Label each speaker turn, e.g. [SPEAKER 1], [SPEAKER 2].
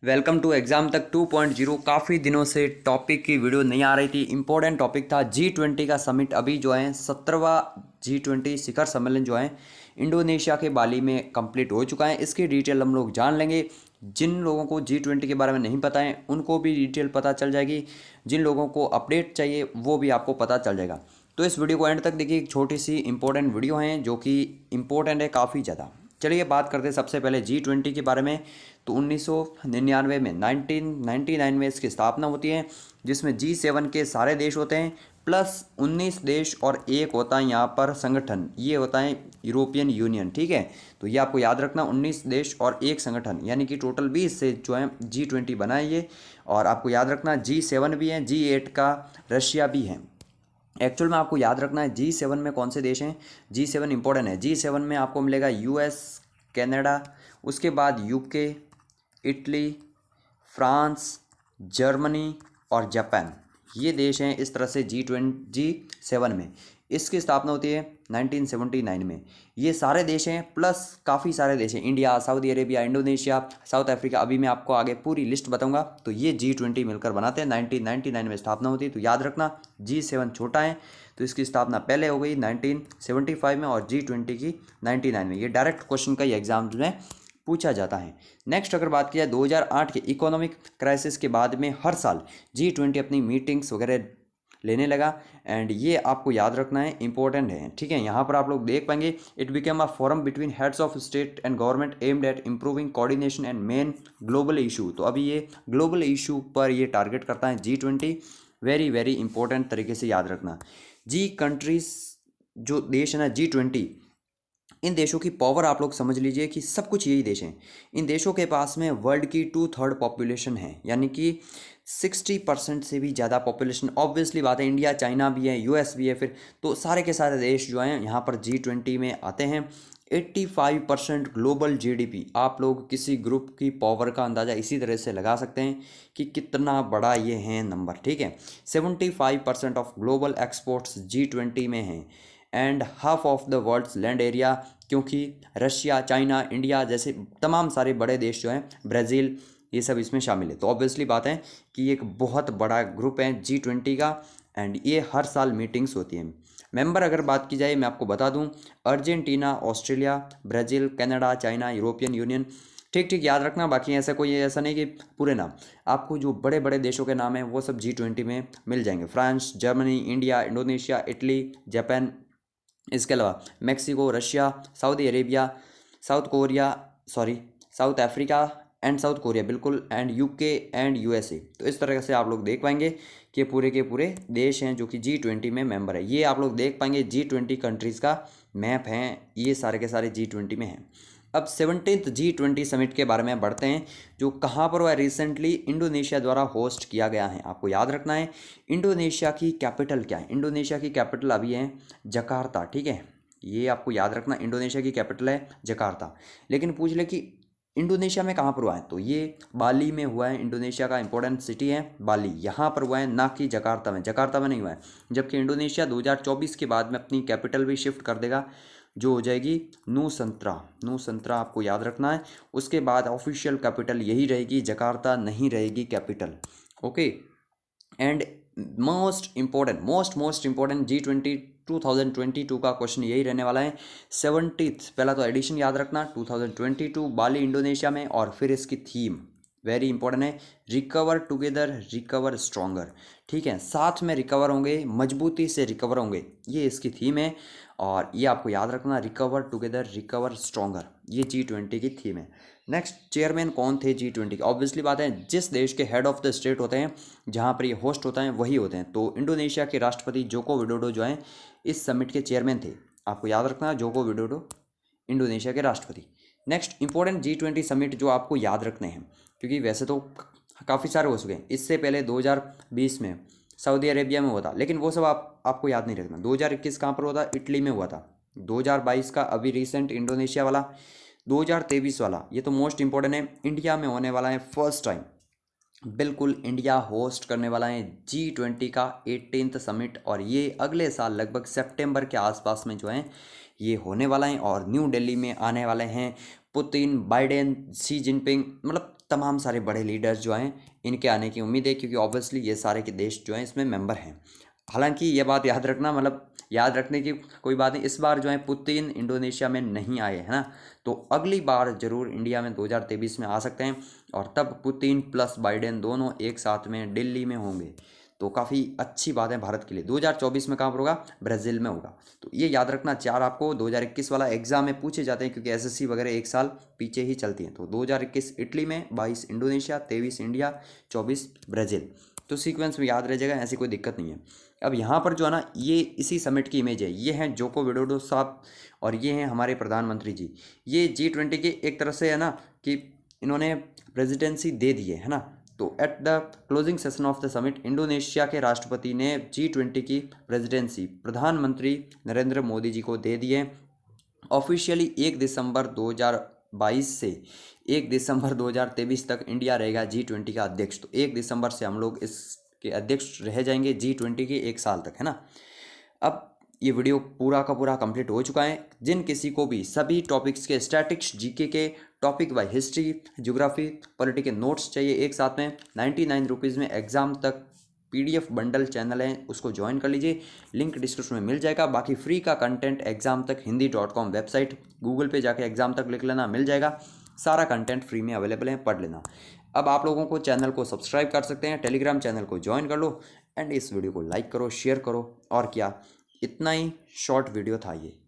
[SPEAKER 1] Welcome to exam तक 2.0। काफ़ी दिनों से टॉपिक की वीडियो नहीं आ रही थी। इम्पोर्टेंट टॉपिक था G20 का समिट। अभी जो है 17वां G20 शिखर सम्मेलन जो है इंडोनेशिया के बाली में कंप्लीट हो चुका है। इसकी डिटेल हम लोग जान लेंगे। जिन लोगों को G20 के बारे में नहीं पता है उनको भी डिटेल पता चल जाएगी। जिन लोगों को अपडेट चाहिए वो भी आपको पता चल जाएगा। तो इस वीडियो को एंड तक देखिए। एक छोटी सी इंपॉर्टेंट वीडियो है जो कि इम्पोर्टेंट है काफ़ी ज़्यादा। चलिए बात करते हैं सबसे पहले G20 के बारे में। तो 1999 में 1999 में इसकी स्थापना होती है, जिसमें G7 के सारे देश होते हैं प्लस 19 देश और एक होता है यहाँ पर संगठन, ये होता है यूरोपियन यूनियन। ठीक है, तो ये आपको याद रखना, 19 देश और एक संगठन यानी कि टोटल 20 से जो है G20 बना है ये। और आपको याद रखना G7 भी है, G8 का रशिया भी है। एक्चुअल में आपको याद रखना है G7 में कौन से देश हैं। G7 इंपॉर्टेंट है। G7 में आपको मिलेगा यूएस, कनाडा, उसके बाद यूके, इटली, फ्रांस, जर्मनी और जापान। ये देश हैं इस तरह से G7 में। इसकी स्थापना होती है 1979 में। ये सारे देश हैं प्लस काफ़ी सारे देश हैं, India, Saudi Arabia, Indonesia, south Africa. अभी मैं आपको आगे पूरी लिस्ट बताऊंगा। तो ये G20 मिलकर बनाते हैं। 1999 में स्थापना होती है। तो याद रखना G7 छोटा है तो इसकी स्थापना पहले हो गई 1975 में और G20 की 99 में। ये डायरेक्ट क्वेश्चन का ही एग्जाम में पूछा जाता है। नेक्स्ट अगर बात की जाए 2008 के इकोनॉमिक क्राइसिस के बाद में हर साल G20 अपनी मीटिंग्स वगैरह लेने लगा। एंड ये आपको याद रखना है, इंपॉर्टेंट है। ठीक है, यहाँ पर आप लोग देख पाएंगे it became a forum between heads of state and government aimed at improving coordination and main global issue. तो अभी ये ग्लोबल इशू पर ये टारगेट करता है G20। वेरी वेरी इंपॉर्टेंट तरीके से याद रखना। जी कंट्रीज जो देश है ना G20, इन देशों की पावर आप लोग समझ लीजिए कि सब कुछ यही देश हैं। इन देशों के पास में वर्ल्ड की 2/3 पॉपुलेशन है, यानी कि 60% से भी ज़्यादा पॉपुलेशन। ऑब्वियसली बात है, इंडिया, चाइना भी है, यूएस भी है, फिर तो सारे के सारे देश जो हैं यहाँ पर G20 में आते हैं। 85% ग्लोबल जीडीपी। आप लोग किसी ग्रुप की पावर का अंदाज़ा इसी तरह से लगा सकते हैं कि कितना बड़ा ये है नंबर। ठीक है, 75% ऑफ ग्लोबल एक्सपोर्ट्स G20 में हैं and half of the world's land area, क्योंकि रशिया, चाइना, इंडिया जैसे तमाम सारे बड़े देश जो हैं, ब्राज़ील, ये सब इसमें शामिल है। तो ऑब्वियसली बात है कि ये एक बहुत बड़ा ग्रुप है G20 का। एंड ये हर साल मीटिंग्स होती हैं। मेंबर अगर बात की जाए मैं आपको बता दूं, Argentina, Australia, Brazil, Canada, China, European union. ठीक ठीक याद रखना। बाकी ऐसा नहीं कि पूरे नाम, आपको जो बड़े बड़े देशों के नाम हैं वो सब G20 में मिल जाएंगे। France, Germany, India, Indonesia, Italy, Japan, इसके अलावा Mexico, Russia, Saudi Arabia, south Korea, sorry south Africa and south Korea, बिल्कुल, एंड यूके एंड यूएसए। तो इस तरह से आप लोग देख पाएंगे कि पूरे के पूरे देश हैं जो कि G20 में मेंबर है। ये आप लोग देख पाएंगे G20 कंट्रीज़ का मैप है, ये सारे के सारे G20 में हैं। अब 17th G20 समिट के बारे में बढ़ते हैं, जो कहाँ पर हुआ, रिसेंटली इंडोनेशिया द्वारा होस्ट किया गया है। आपको याद रखना है इंडोनेशिया की कैपिटल क्या है। इंडोनेशिया की कैपिटल अभी है जकार्ता। ठीक है, ये आपको याद रखना, इंडोनेशिया की कैपिटल है जकार्ता। लेकिन पूछ ले कि इंडोनेशिया में कहाँ पर हुआ है, तो ये बाली में हुआ है। इंडोनेशिया का इंपॉर्टेंट सिटी है बाली, यहाँ पर हुआ है, ना कि जकार्ता में। जकार्ता में नहीं हुआ है। जबकि इंडोनेशिया 2024 के बाद में अपनी कैपिटल भी शिफ्ट कर देगा, जो हो जाएगी नूसंत्रा। नूसंत्रा आपको याद रखना है। उसके बाद ऑफिशियल कैपिटल यही रहेगी, जकार्ता नहीं रहेगी capital. Okay, and most important G20 2022 का क्वेश्चन यही रहने वाला है। 70th, पहला तो एडिशन याद रखना 2022 बाली इंडोनेशिया में, और फिर इसकी थीम वेरी इंपॉर्टेंट है, रिकवर टुगेदर रिकवर स्ट्रॉन्गर। ठीक है, साथ में रिकवर होंगे, मजबूती से रिकवर होंगे, ये इसकी थीम है। और ये आपको याद रखना, रिकवर टुगेदर रिकवर स्ट्रॉन्गर, ये G20 की थीम है। नेक्स्ट, चेयरमैन कौन थे G20 के। ऑब्वियसली बात है, जिस देश के हेड ऑफ द स्टेट होते हैं, जहाँ पर ये होस्ट होता है, वही होते हैं। तो इंडोनेशिया के राष्ट्रपति जोको विडोडो जो हैं इस समिट के चेयरमैन थे। आपको याद रखना, जोको विडोडो इंडोनेशिया के राष्ट्रपति। नेक्स्ट इंपॉर्टेंट G20 समिट जो आपको याद रखने हैं, क्योंकि वैसे तो काफ़ी सारे हो चुके हैं। इससे पहले 2020 में सऊदी अरेबिया में हुआ था, लेकिन वो सब आपको याद नहीं रखना। 2021 कहाँ पर हुआ था, इटली में हुआ था। 2022 का अभी रिसेंट इंडोनेशिया वाला। 2023 वाला, ये तो मोस्ट इंपॉर्टेंट है, इंडिया में होने वाला है फर्स्ट टाइम। बिल्कुल, इंडिया होस्ट करने वाला है G20 का 18th समिट, और ये अगले साल लगभग सितंबर के आसपास में जो है ये होने वाला है। और न्यू दिल्ली में आने वाले हैं पुतिन, बाइडेन, शी जिनपिंग, मतलब तमाम सारे बड़े लीडर्स जो हैं इनके आने की उम्मीद है, क्योंकि ऑब्वियसली ये सारे के देश जो हैं इसमें मेंबर हैं। हालांकि ये बात याद रखना, मतलब याद रखने की कोई बात नहीं, इस बार जो है पुतिन इंडोनेशिया में नहीं आए, है ना। तो अगली बार जरूर इंडिया में 2023 में आ सकते हैं, और तब पुतिन प्लस बाइडेन दोनों एक साथ में दिल्ली में होंगे। तो काफ़ी अच्छी बात है भारत के लिए। 2024 में कहाँ पर होगा? ब्राज़ील में होगा। तो ये याद रखना, चार आपको 2021 वाला एग्जाम में पूछे जाते हैं, क्योंकि एसएससी वगैरह एक साल पीछे ही चलती हैं। तो 2021 इटली में, 22 इंडोनेशिया, 23 इंडिया, 24 ब्राज़ील। तो सीक्वेंस में याद रह जाएगा, ऐसी कोई दिक्कत नहीं है। अब यहाँ पर जो है ना, ये इसी समिट की इमेज है। ये हैं जोको विडोडो साहब, और ये हैं हमारे प्रधानमंत्री जी। ये G20 के एक तरह से है ना कि इन्होंने प्रेसिडेंसी दे दी है ना। तो at the closing session of the summit, Indonesia के राष्ट्रपति ने G20 की प्रेसिडेंसी प्रधानमंत्री नरेंद्र मोदी जी को दे दी है। ऑफिशियली 1 दिसंबर 2022 से 1 दिसंबर 2023 तक इंडिया रहेगा G20 का अध्यक्ष। तो 1 दिसंबर से हम लोग इसके अध्यक्ष रह जाएंगे G20 के 1 साल तक, है ना। अब ये वीडियो पूरा का पूरा कंप्लीट हो चुका है। जिन किसी को भी सभी टॉपिक्स के स्टैटिक्स, जीके के topic by history, geography, polity के नोट्स चाहिए एक साथ में 99 रुपीज़ में एग्जाम तक पीडीएफ बंडल चैनल है, उसको ज्वाइन कर लीजिए, लिंक डिस्क्रिप्शन में मिल जाएगा। बाकी फ्री का कंटेंट एग्जाम तक हिंदी.com वेबसाइट, गूगल पे जाके एग्जाम तक लिख लेना, मिल जाएगा। सारा कंटेंट फ्री में अवेलेबल है, पढ़ लेना। अब आप लोगों को चैनल को सब्सक्राइब कर सकते हैं, टेलीग्राम चैनल को ज्वाइन कर लो, एंड इस वीडियो को लाइक करो, शेयर करो। और क्या, इतना ही शॉर्ट वीडियो था ये।